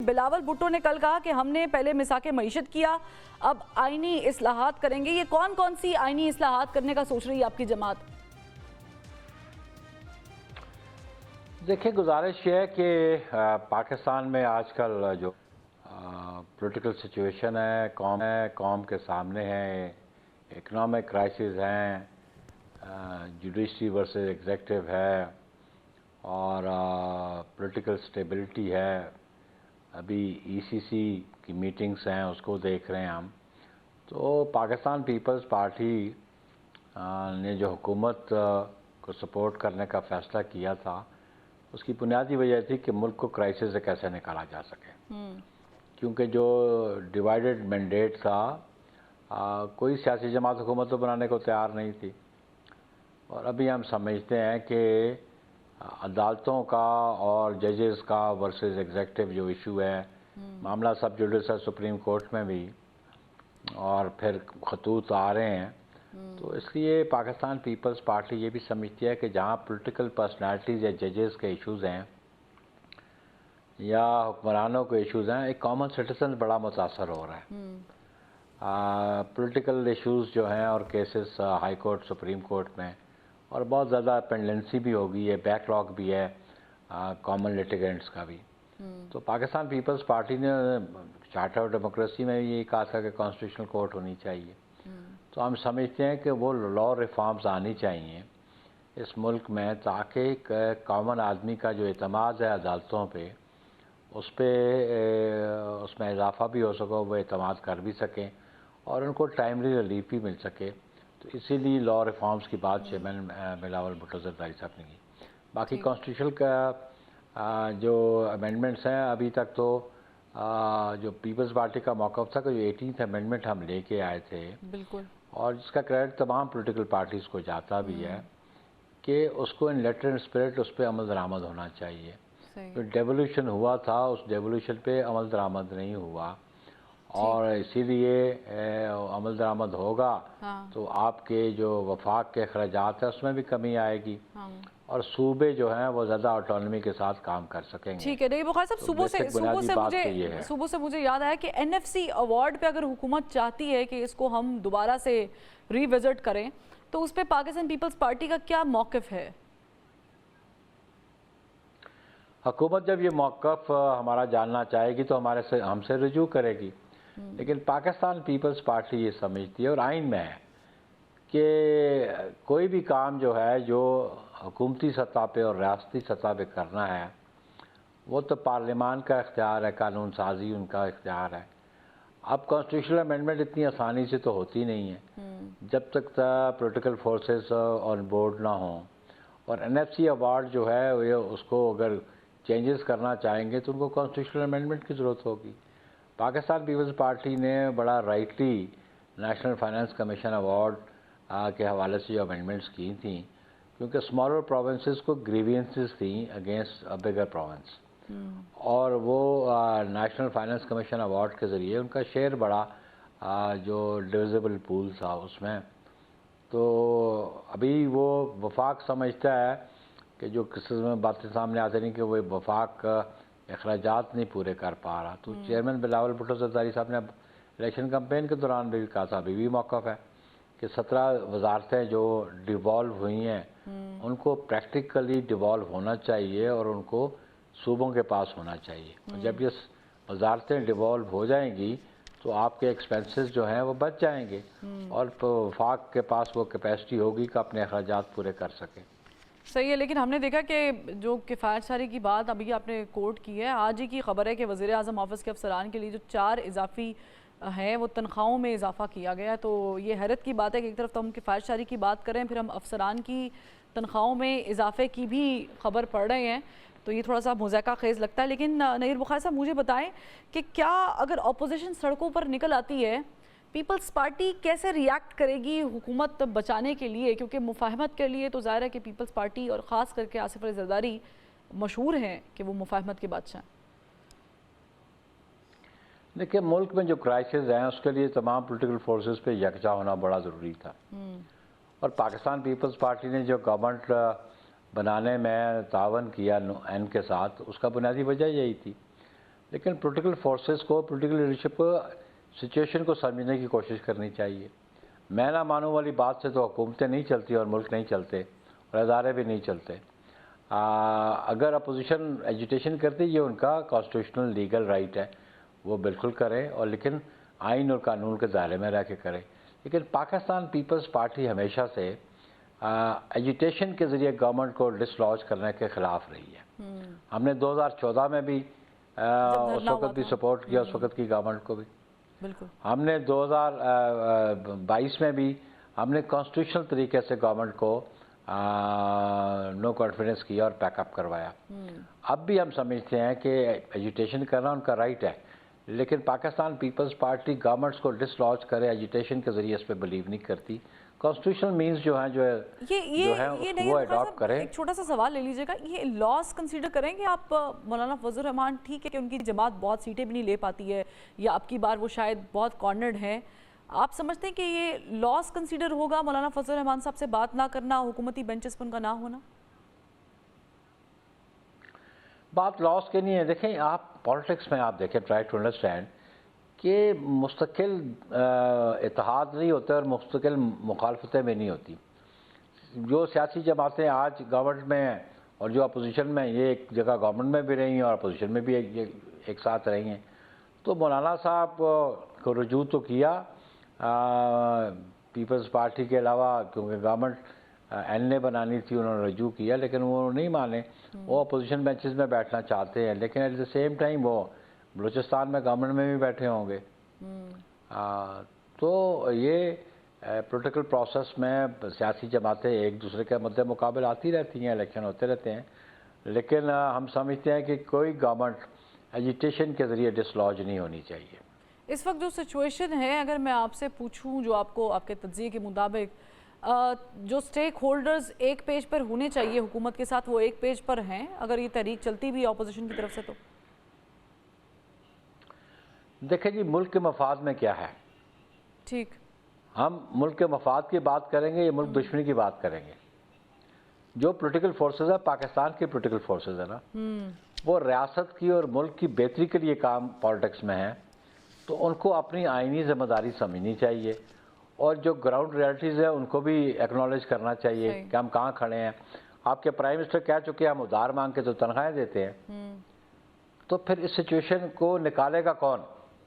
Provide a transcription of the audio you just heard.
بلاول بھٹو نے کل کہا کہ ہم نے پہلے مساق معیشت کیا، اب آئینی اصلاحات کریں گے۔ یہ کون کون سی آئینی اصلاحات کرنے کا سوچ رہی ہے آپ کی جماعت؟ دیکھیں، گزارش یہ ہے کہ پاکستان میں آج کل جو پولیٹیکل سچویشن ہے قوم کے سامنے ہے، اکنامک کرائسس ہیں، جوڈیشری ورسز ایگزیکٹو ہے، اور پولیٹیکل سٹیبلٹی ہے۔ ابھی ای سی سی کی میٹنگز ہیں، اس کو دیکھ رہے ہیں ہم۔ تو پاکستان پیپلز پارٹی نے جو حکومت کو سپورٹ کرنے کا فیصلہ کیا تھا، اس کی بنیادی وجہ تھی کہ ملک کو کرائسس سے کیسے نکالا جا سکے، کیونکہ جو ڈیوائیڈڈ مینڈیٹ تھا، کوئی سیاسی جماعت حکومت تو بنانے کو تیار نہیں تھی۔ اور ابھی ہم سمجھتے ہیں کہ عدالتوں کا اور ججز کا ورسز ایگزیکٹو جو ایشو ہے، معاملہ سب جوڈس ہے سپریم کورٹ میں بھی، اور پھر خطوط آ رہے ہیں، تو اس لیے پاکستان پیپلز پارٹی یہ بھی سمجھتی ہے کہ جہاں پولیٹیکل پرسنالٹیز یا ججز کے ایشوز ہیں یا حکمرانوں کے ایشوز ہیں، ایک کامن سٹیزن بڑا متاثر ہو رہا ہے۔ پولیٹیکل ایشوز جو ہیں اور cases high court supreme court میں، اور بہت زیادہ پینڈنسی بھی ہو گئی ہے، بیک لاگ بھی ہے کامن لیٹیگنٹس کا بھی۔ تو پاکستان پیپلز پارٹی نے چارٹر آف ڈیموکریسی میں یہ کہا تھا کہ کانسٹیٹیوشنل کورٹ ہونی چاہیے۔ تو ہم سمجھتے ہیں کہ وہ لا ریفارمز آنی چاہیے اس ملک میں، تاکہ کامن آدمی کا جو اعتماد ہے عدالتوں پہ، اس میں اضافہ بھی ہو سکے، وہ اعتماد کر بھی سکیں اور ان کو ٹائملی ریلیف بھی مل سکے۔ تو اسی لیے لا ریفارمز کی بات چیئرمین بلاول بھٹو زرداری صاحب نے کی۔ باقی کانسٹیٹیوشن کا جو امینڈمنٹس ہیں، ابھی تک تو جو پیپلز پارٹی کا موقف تھا کہ جو 18th امینڈمنٹ ہم لے کے آئے تھے، بالکل، اور جس کا کریڈٹ تمام پولیٹیکل پارٹیز کو جاتا بھی ہے، کہ اس کو ان لیٹر اینڈ اسپرٹ اس پہ عمل درآمد ہونا چاہیے۔ جو ڈیولیوشن ہوا تھا، اس ڈیولیوشن پہ عمل درآمد نہیں ہوا، اور اسی لیے عمل درآمد ہوگا تو آپ کے جو وفاق کے اخراجات ہیں اس میں بھی کمی آئے گی، اور صوبے جو ہیں وہ زیادہ آٹونومی کے ساتھ کام کر سکیں گے۔ ٹھیک ہے، نہیں بخاری صاحب، صبح سے مجھے یاد آیا کہ این ایف سی ایوارڈ پہ اگر حکومت چاہتی ہے کہ اس کو ہم دوبارہ سے ری وزٹ کریں، تو اس پہ پاکستان پیپلز پارٹی کا کیا موقف ہے؟ حکومت جب یہ موقف ہمارا جاننا چاہے گی تو ہم سے رجوع کرے گی، لیکن پاکستان پیپلز پارٹی یہ سمجھتی ہے، اور آئین میں ہے، کہ کوئی بھی کام جو ہے جو حکومتی سطح پہ اور ریاستی سطح پہ کرنا ہے، وہ تو پارلیمان کا اختیار ہے، قانون سازی ان کا اختیار ہے۔ اب کانسٹیٹیوشنل امینڈمنٹ اتنی آسانی سے تو ہوتی نہیں ہے جب تک پولیٹیکل فورسز آن بورڈ نہ ہوں، اور این ایف سی ایوارڈ جو ہے اس کو اگر چینجز کرنا چاہیں گے تو ان کو کانسٹیٹیوشنل امینڈمنٹ کی ضرورت ہوگی۔ پاکستان پیپلز پارٹی نے بڑا rightly national finance commission award کے حوالے سے جو امینڈمنٹس کی تھیں، کیونکہ اسمالر پروونسز کو گریوینسز تھیں اگینسٹ بگر پروونس، اور وہ نیشنل فائنانس کمیشن ایوارڈ کے ذریعے ان کا شیئر بڑا، جو ڈویزیبل پول تھا اس میں۔ تو ابھی وہ وفاق سمجھتا ہے کہ جو قصص میں باتیں سامنے آتے نہیں کہ وہ وفاق اخراجات نہیں پورے کر پا رہا، تو چیئرمین بلاول بھٹو زرداری صاحب نے الیکشن کمپین کے دوران بھی کہا تھا، ابھی بھی موقف ہے کہ 17 وزارتیں جو ڈیوالو ہوئی ہیں ان کو پریکٹیکلی ڈیوالو ہونا چاہیے، اور ان کو صوبوں کے پاس ہونا چاہیے، اور جب یہ وزارتیں ڈیوالو ہو جائیں گی تو آپ کے ایکسپینسز جو ہیں وہ بچ جائیں گے، اور وفاق کے پاس وہ کیپیسٹی ہوگی کہ اپنے اخراجات پورے کر سکے۔ صحیح ہے، لیکن ہم نے دیکھا کہ جو کفایت ساری کی بات ابھی آپ نے کوٹ کی ہے، آج ہی کی خبر ہے کہ وزیر اعظم آفس کے افسران کے لیے جو 4 اضافی ہیں وہ تنخواہوں میں اضافہ کیا گیا ہے۔ تو یہ حیرت کی بات ہے کہ ایک طرف تو ہم کفایت شاری کی بات کریں، پھر ہم افسران کی تنخواہوں میں اضافے کی بھی خبر پڑھ رہے ہیں، تو یہ تھوڑا سا مضحکہ خیز لگتا ہے۔ لیکن نیر بخاری صاحب، مجھے بتائیں کہ کیا اگر اپوزیشن سڑکوں پر نکل آتی ہے، پیپلز پارٹی کیسے ری ایکٹ کرے گی حکومت بچانے کے لیے؟ کیونکہ مفاہمت کے لیے تو ظاہر ہے کہ پیپلز پارٹی اور خاص کر کے آصف علی زرداری مشہور ہیں کہ وہ مفاہمت کے بادشاہ ہیں۔ دیکھیں، ملک میں جو کرائسس ہیں اس کے لیے تمام پولیٹیکل فورسز پہ یکجا ہونا بڑا ضروری تھا، اور پاکستان پیپلز پارٹی نے جو گورنمنٹ بنانے میں تعاون کیا این کے ساتھ، اس کا بنیادی وجہ یہی تھی۔ لیکن پولیٹیکل فورسز کو، پولیٹیکل لیڈرشپ کو سچویشن کو سمجھنے کی کوشش کرنی چاہیے. میں نہ مانوں والی بات سے تو حکومتیں نہیں چلتی اور ملک نہیں چلتے اور ادارے بھی نہیں چلتے. اگر اپوزیشن ایجیٹیشن کرتی، یہ ان کا کانسٹیٹیوشنل لیگل رائٹ ہے، وہ بالکل کریں، اور لیکن آئین اور قانون کے دائرے میں رہ کے کریں. لیکن پاکستان پیپلز پارٹی ہمیشہ سے ایجیٹیشن کے ذریعے گورنمنٹ کو ڈسلوج کرنے کے خلاف رہی ہے. ہم نے 2014 میں بھی اس وقت بھی سپورٹ کیا، اس وقت کی گورنمنٹ کو بھی. بالکل. ہم نے 2022 میں بھی ہم نے کانسٹیٹیوشنل طریقے سے گورنمنٹ کو نو کانفیڈنس کیا اور پیک اپ کروایا. اب بھی ہم سمجھتے ہیں کہ ایجیٹیشن کرنا ان کا رائٹ ہے، لیکن پاکستان پیپلز پارٹی گورنمنٹس کو ڈسلوج کرے، ایجیٹیشن کے ذریعے اس پہ بلیو نہیں کرتی. کانسٹیٹیوشنل مینز جو ہیں وہ اڈاپٹ کریں. ایک چھوٹا سا سوال لے لیجیے گا، یہ لاس کنسیڈر کریں گے آپ؟ مولانا فضل الرحمان ٹھیک ہے کہ ان کی جماعت بہت سیٹیں بھی نہیں لے پاتی ہے، یا اب کی بار وہ شاید بہت کارنرڈ ہیں، آپ سمجھتے ہیں کہ یہ لاس کنسیڈر ہوگا مولانا فضل الرحمان صاحب سے بات نہ کرنا، حکومتی بینچز پر ان کا نہ ہونا؟ بات لاس کے نہیں ہے. دیکھیں آپ پالیٹکس میں آپ دیکھیں، ٹرائی ٹو انڈرسٹینڈ کہ مستقل اتحاد نہیں ہوتا اور مستقل مخالفتیں بھی نہیں ہوتی. جو سیاسی جماعتیں آج گورنمنٹ میں ہیں اور جو اپوزیشن میں، یہ ایک جگہ گورنمنٹ میں بھی رہی ہیں اور اپوزیشن میں بھی ایک ساتھ رہی ہیں. تو مولانا صاحب کو رجوع تو کیا پیپلز پارٹی کے علاوہ، کیونکہ گورنمنٹ این اے بنانی تھی، انہوں نے رجوع کیا، لیکن وہ نہیں مانے. وہ اپوزیشن بینچز میں بیٹھنا چاہتے ہیں، لیکن ایٹ دا سیم ٹائم وہ بلوچستان میں گورنمنٹ میں بھی بیٹھے ہوں گے. تو یہ پولیٹیکل پروسیس میں سیاسی جماعتیں ایک دوسرے کے مد مقابل آتی رہتی ہیں، الیکشن ہوتے رہتے ہیں، لیکن ہم سمجھتے ہیں کہ کوئی گورنمنٹ ایجیٹیشن کے ذریعے ڈسلوج نہیں ہونی چاہیے. اس وقت جو سچویشن ہے، اگر میں آپ سے پوچھوں، جو آپ کو آپ کے تجزیے کے مطابق جو سٹیک ہولڈرز ایک پیج پر ہونے چاہیے حکومت کے ساتھ، وہ ایک پیج پر ہیں اگر یہ تحریک چلتی بھی اپوزیشن کی طرف سے؟ تو دیکھیں جی، ملک کے مفاد میں کیا ہے. ٹھیک، ہم ملک کے مفاد کی بات کریں گے یا ملک دشمنی کی بات کریں گے؟ جو پولیٹیکل فورسز ہے، پاکستان کے پولیٹیکل فورسز ہے نا، وہ ریاست کی اور ملک کی بہتری کے لیے کام پالیٹکس میں ہیں، تو ان کو اپنی آئینی ذمہ داری سمجھنی چاہیے، اور جو گراؤنڈ ریالٹیز ہیں ان کو بھی ایکنالج کرنا چاہیے کہ ہم کہاں کھڑے ہیں. آپ کے پرائم منسٹر کہہ چکے ہیں ہم ادھار مانگ کے تو تنخواہیں دیتے ہیں. تو پھر اس سچویشن کو نکالے گا کون؟